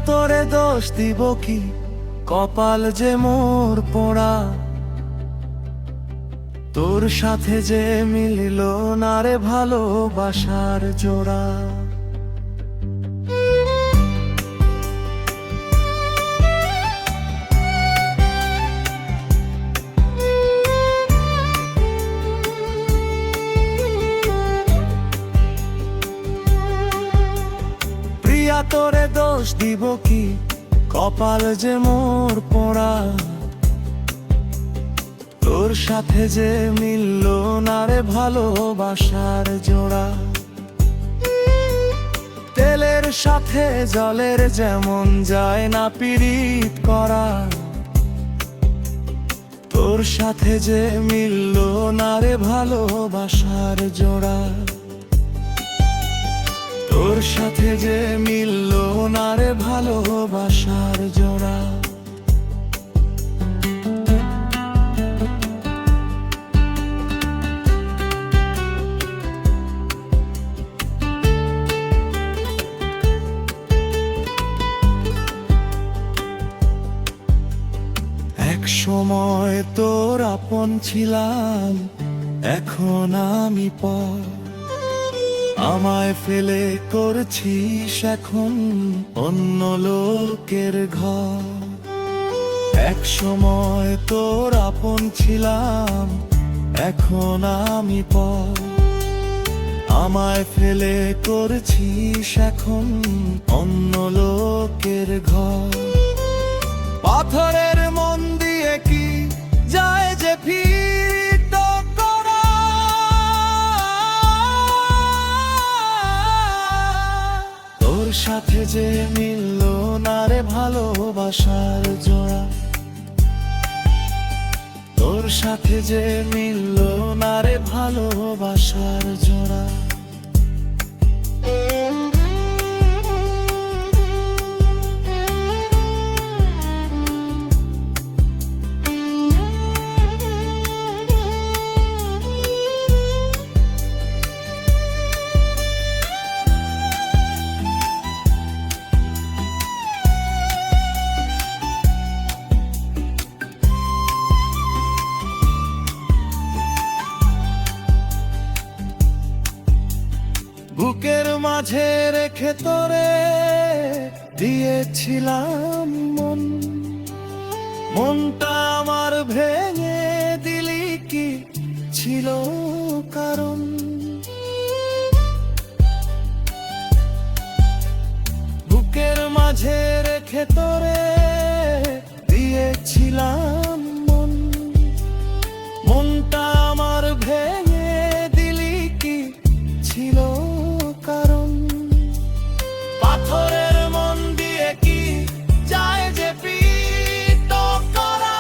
তোরে দোষ দিব কি, কপাল যে মোর পোড়া। তোর সাথে যে মিলিল না রে ভালোবাসার জোড়া। প্রিয়া তোরে দোষ দিব কি, কপাল যে মোর পোড়া। তোর সাথে যে মিলল না রে ভালোবাসার জোড়া। তেলের সাথে জলের যেমন যায় না পীড়িত করা। তোর সাথে যে মিলল না রে ভালোবাসার জোড়া। তোর সাথে যে মিলল না রে ভালোবাসার জোড়া। এক সময় তোর আপন ছিলাম, এখন আমি পর। আমায় ফেলে করছিস এখন অন্য লোকের ঘর। এক সময় তোর আপন ছিলাম, এখন আমি পর। আমায় ফেলে করছিস এখন অন্য লোকের ঘর। পাথরের মন দিয়ে কি যায় যে ফিট করা। তোর সাথে যে মিলল না রে ভালোবাসার জোড়া। তোর সাথে যে মিলল না রে ভালোবাসার জোড়া। বুকের মাঝে রেখে তোরে দিয়েছিলাম মন। মনটা আমার ভেঙে দিলি কি ছিল কারণ। বুকের মাঝে রেখে তোরে দিয়েছিলাম মন। মনটা আমার ভেঙে দিলি কি ছিল কারণ। পাথরের মন দিয়ে কি যায় যে পিত করা।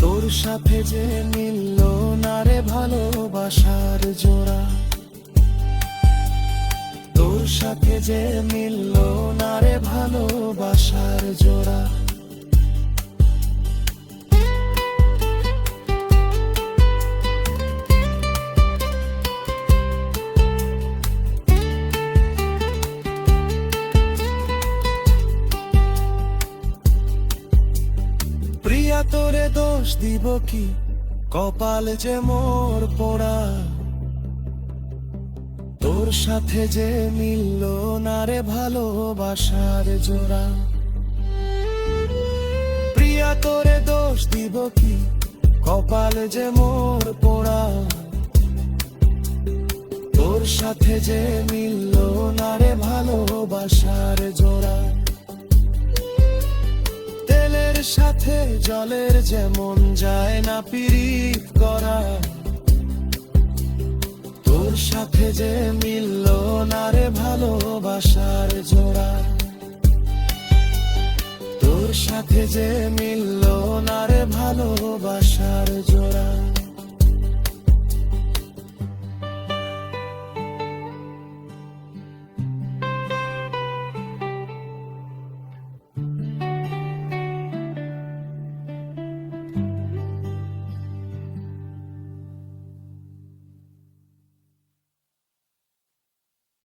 তোর সাথে যে মিলল না রে ভালোবাসার জোড়া। তোর সাথে যে মিলল না রে ভালোবাসার জোড়া। প্রিয়া তোরে দোষ দিব কি, কপাল যে মোর পোড়া। তোর সাথে যে মিলল না রে ভালোবাসার জোড়া। প্রিয়া তোরে দোষ দিব কি, কপাল যে মোর পোড়া। তোর সাথে যে মিলল না রে ভালোবাসার জোড়া। তেলের সাথে জলের যেমন যায় না পীড়িত করা। তোর সাথে যে মিলল না রে ভালোবাসার জোড়া। তোর সাথে যে